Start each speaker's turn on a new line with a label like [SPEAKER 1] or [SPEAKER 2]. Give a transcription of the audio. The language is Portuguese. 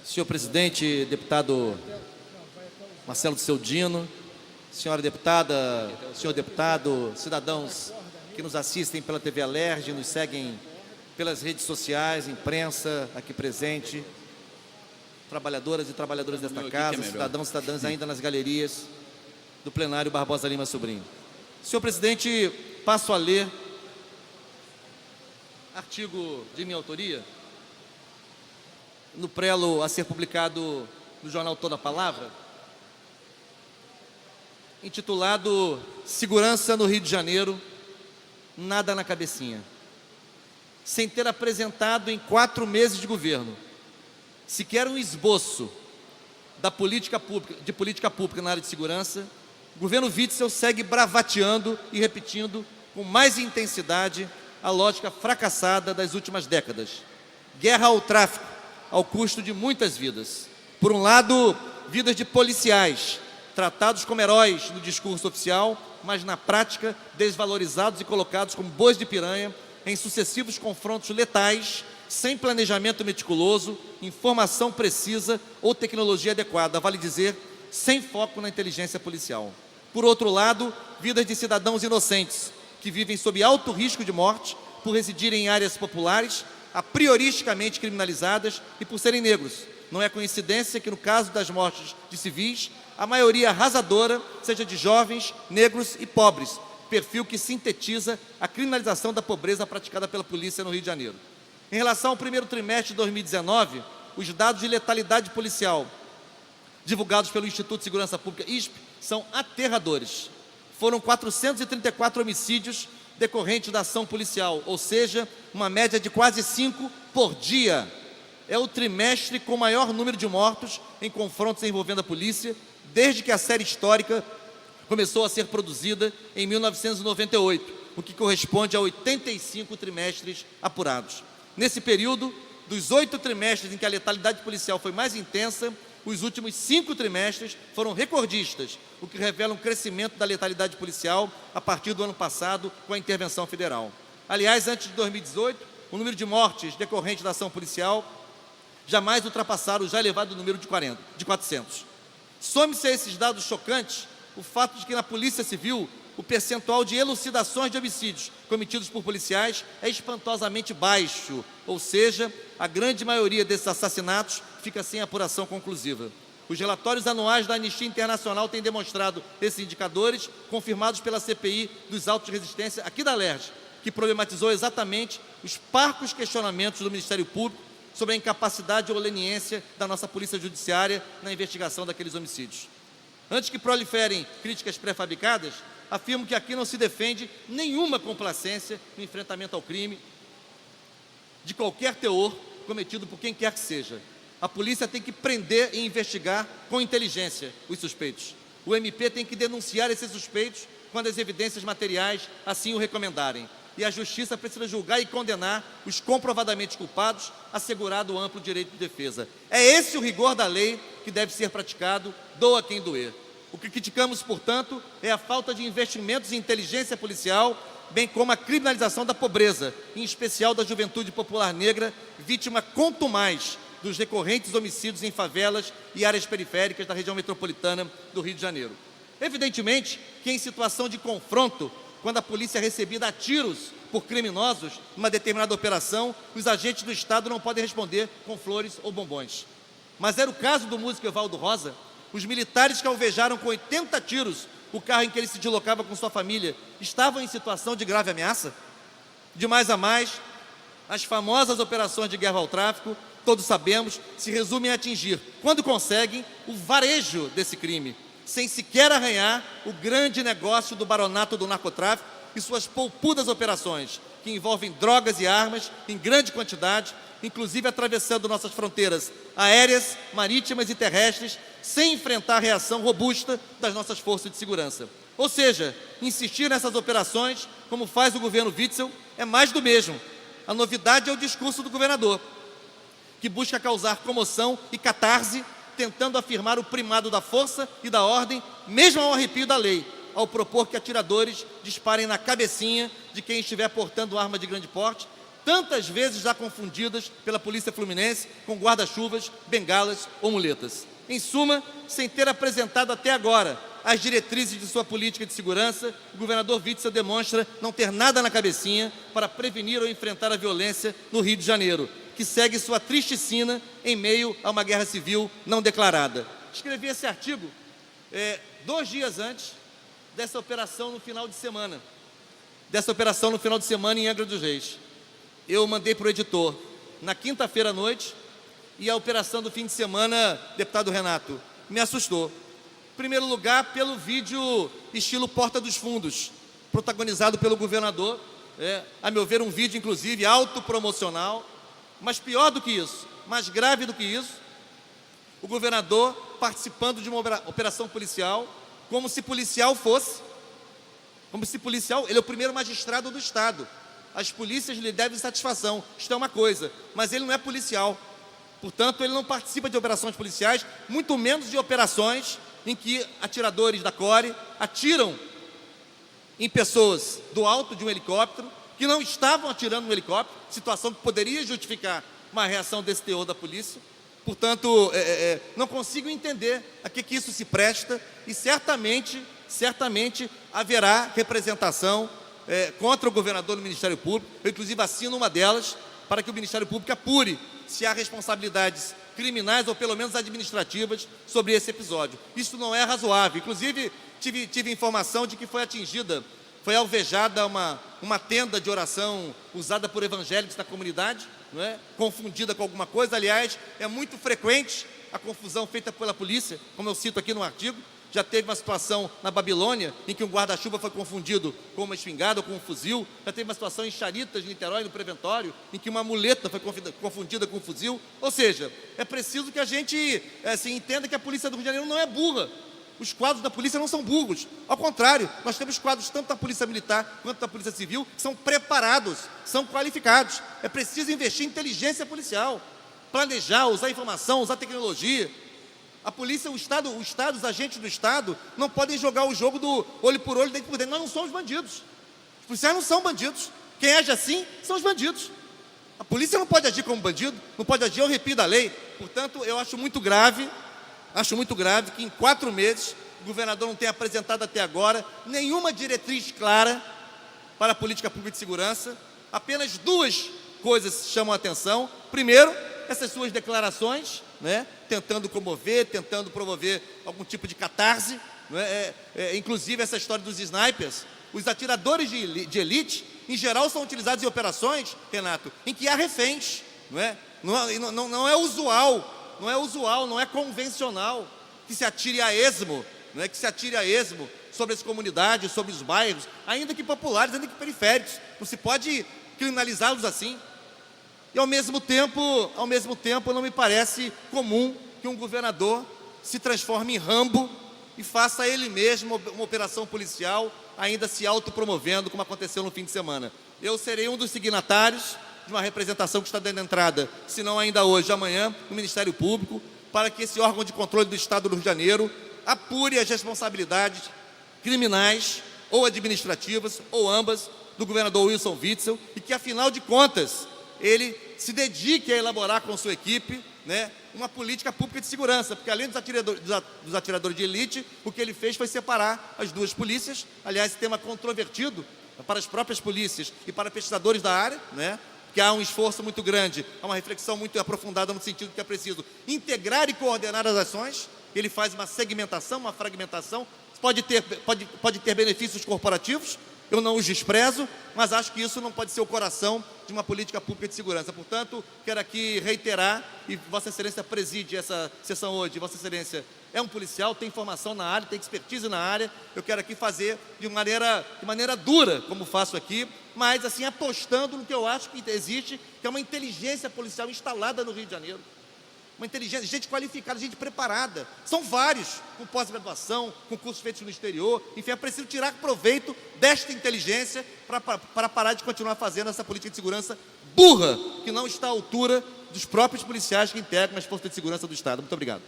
[SPEAKER 1] Senhor presidente, deputado Marcelo Disseu Dino, senhora deputada, senhor deputado, cidadãos que nos assistem pela TV Alerj, nos seguem pelas redes sociais, imprensa aqui presente, trabalhadoras e trabalhadores desta casa, cidadãos e cidadãs ainda nas galerias do plenário Barbosa Lima Sobrinho. Senhor presidente, passo a ler artigo de minha autoria, no prelo a ser publicado no jornal Toda a Palavra, intitulado Segurança no Rio de Janeiro, nada na cabecinha. Sem ter apresentado em 4 meses de governo sequer um esboço de política pública na área de segurança, o governo Witzel segue bravateando e repetindo com mais intensidade a lógica fracassada das últimas décadas. Guerra ao tráfico, ao custo de muitas vidas. Por um lado, vidas de policiais, tratados como heróis no discurso oficial, mas na prática desvalorizados e colocados como bois de piranha em sucessivos confrontos letais, sem planejamento meticuloso, informação precisa ou tecnologia adequada, vale dizer, sem foco na inteligência policial. Por outro lado, vidas de cidadãos inocentes, que vivem sob alto risco de morte por residirem em áreas populares, a prioristicamente criminalizadas e por serem negros. Não é coincidência que no caso das mortes de civis, a maioria arrasadora seja de jovens, negros e pobres, perfil que sintetiza a criminalização da pobreza praticada pela polícia no Rio de Janeiro. Em relação ao primeiro trimestre de 2019, os dados de letalidade policial divulgados pelo Instituto de Segurança Pública, ISP, são aterradores. Foram 434 homicídios decorrentes da ação policial, ou seja, uma média de quase 5 por dia. É o trimestre com maior número de mortos em confrontos envolvendo a polícia, desde que a série histórica começou a ser produzida em 1998, o que corresponde a 85 trimestres apurados. Nesse período, dos 8 trimestres em que a letalidade policial foi mais intensa, os últimos 5 trimestres foram recordistas, o que revela um crescimento da letalidade policial a partir do ano passado com a intervenção federal. Aliás, antes de 2018, o número de mortes decorrentes da ação policial jamais ultrapassaram o já elevado número de 400. Some-se a esses dados chocantes o fato de que na Polícia Civil o percentual de elucidações de homicídios cometidos por policiais é espantosamente baixo, ou seja, a grande maioria desses assassinatos fica sem apuração conclusiva. Os relatórios anuais da Anistia Internacional têm demonstrado esses indicadores, confirmados pela CPI dos autos de resistência aqui da Alerj, que problematizou exatamente os parcos questionamentos do Ministério Público sobre a incapacidade ou leniência da nossa Polícia Judiciária na investigação daqueles homicídios. Antes que proliferem críticas pré-fabricadas, afirmo que aqui não se defende nenhuma complacência no enfrentamento ao crime, de qualquer teor, cometido por quem quer que seja. A polícia tem que prender e investigar com inteligência os suspeitos. O MP tem que denunciar esses suspeitos quando as evidências materiais assim o recomendarem. E a Justiça precisa julgar e condenar os comprovadamente culpados, assegurado o amplo direito de defesa. É esse o rigor da lei que deve ser praticado, doa quem doer. O que criticamos, portanto, é a falta de investimentos em inteligência policial, bem como a criminalização da pobreza, em especial da juventude popular negra, vítima contumaz dos recorrentes homicídios em favelas e áreas periféricas da região metropolitana do Rio de Janeiro. Evidentemente que em situação de confronto, quando a polícia é recebida a tiros por criminosos numa determinada operação, os agentes do Estado não podem responder com flores ou bombons. Mas era o caso do músico Evaldo Rosa. Os militares que alvejaram com 80 tiros o carro em que ele se deslocava com sua família estavam em situação de grave ameaça? De mais a mais, as famosas operações de guerra ao tráfico, todos sabemos, se resumem a atingir, quando conseguem, o varejo desse crime, sem sequer arranhar o grande negócio do baronato do narcotráfico e suas polpudas operações, que envolvem drogas e armas em grande quantidade, inclusive atravessando nossas fronteiras aéreas, marítimas e terrestres, sem enfrentar a reação robusta das nossas forças de segurança. Ou seja, insistir nessas operações, como faz o governo Witzel, é mais do mesmo. A novidade é o discurso do governador, que busca causar comoção e catarse, tentando afirmar o primado da força e da ordem, mesmo ao arrepio da lei, ao propor que atiradores disparem na cabecinha de quem estiver portando arma de grande porte, tantas vezes já confundidas pela polícia fluminense com guarda-chuvas, bengalas ou muletas. Em suma, sem ter apresentado até agora as diretrizes de sua política de segurança, o governador Witzel demonstra não ter nada na cabecinha para prevenir ou enfrentar a violência no Rio de Janeiro, que segue sua triste sina em meio a uma guerra civil não declarada. Escrevi esse artigo 2 dias antes dessa operação no final de semana. Em Angra dos Reis. Eu mandei para o editor na quinta-feira à noite, e a operação do fim de semana, deputado Renato, me assustou. Em primeiro lugar, pelo vídeo estilo Porta dos Fundos, protagonizado pelo governador, a meu ver um vídeo inclusive autopromocional, mas pior do que isso, mais grave do que isso, o governador participando de uma operação policial, como se policial, ele é o primeiro magistrado do Estado. As polícias lhe devem satisfação, isto é uma coisa, mas ele não é policial. Portanto, ele não participa de operações policiais, muito menos de operações em que atiradores da CORE atiram em pessoas do alto de um helicóptero, que não estavam atirando no helicóptero, situação que poderia justificar uma reação desse teor da polícia. Portanto, não consigo entender a que isso se presta, e certamente haverá representação contra o governador no Ministério Público. Eu, inclusive, assino uma delas para que o Ministério Público apure se há responsabilidades criminais ou pelo menos administrativas sobre esse episódio. Isso não é razoável. Inclusive, tive informação de que foi alvejada uma tenda de oração usada por evangélicos da comunidade, não é? Confundida com alguma coisa. Aliás, é muito frequente a confusão feita pela polícia, como eu cito aqui no artigo. Já teve uma situação na Babilônia em que um guarda-chuva foi confundido com uma espingarda ou com um fuzil. Já teve uma situação em Charitas, Niterói, no Preventório, em que uma muleta foi confundida com um fuzil. Ou seja, é preciso que a gente entenda que a polícia do Rio de Janeiro não é burra. Os quadros da polícia não são burros. Ao contrário, nós temos quadros tanto da polícia militar quanto da polícia civil que são preparados, são qualificados. É preciso investir em inteligência policial, planejar, usar informação, usar tecnologia. A polícia, o Estado, os agentes do Estado não podem jogar o jogo do olho por olho, dente por dente. Nós não somos bandidos. Os policiais não são bandidos. Quem age assim são os bandidos. A polícia não pode agir como bandido, não pode agir ao arrepio da lei. Portanto, eu acho muito grave que em 4 meses o governador não tenha apresentado até agora nenhuma diretriz clara para a política pública de segurança. Apenas 2 coisas chamam a atenção. Primeiro, essas suas declarações, tentando comover, tentando promover algum tipo de catarse, inclusive essa história dos snipers. Os atiradores de elite, em geral, são utilizados em operações, Renato, em que há reféns. Não é usual, não é convencional que se atire a esmo, sobre as comunidades, sobre os bairros, ainda que populares, ainda que periféricos. Não se pode criminalizá-los assim. E ao mesmo tempo, não me parece comum que um governador se transforme em Rambo e faça ele mesmo uma operação policial, ainda se autopromovendo, como aconteceu no fim de semana. Eu serei um dos signatários de uma representação que está dando entrada, se não ainda hoje, amanhã, no Ministério Público, para que esse órgão de controle do Estado do Rio de Janeiro apure as responsabilidades criminais ou administrativas, ou ambas, do governador Wilson Witzel, e que, afinal de contas, ele se dedique a elaborar com sua equipe uma política pública de segurança, porque além dos atiradores de elite, o que ele fez foi separar as 2 polícias. Aliás, esse tema controvertido para as próprias polícias e para pesquisadores da área, que há um esforço muito grande, há uma reflexão muito aprofundada no sentido que é preciso integrar e coordenar as ações. Ele faz uma segmentação, uma fragmentação, pode ter benefícios corporativos, eu não os desprezo, mas acho que isso não pode ser o coração de uma política pública de segurança. Portanto, quero aqui reiterar, e Vossa Excelência preside essa sessão hoje, Vossa Excelência é um policial, tem formação na área, tem expertise na área. Eu quero aqui fazer de maneira dura, como faço aqui, mas assim, apostando no que eu acho que existe, que é uma inteligência policial instalada no Rio de Janeiro. Uma inteligência, gente qualificada, gente preparada. São vários, com pós-graduação, com cursos feitos no exterior. Enfim, é preciso tirar proveito desta inteligência para parar de continuar fazendo essa política de segurança burra, que não está à altura dos próprios policiais que integram as forças de segurança do Estado. Muito obrigado.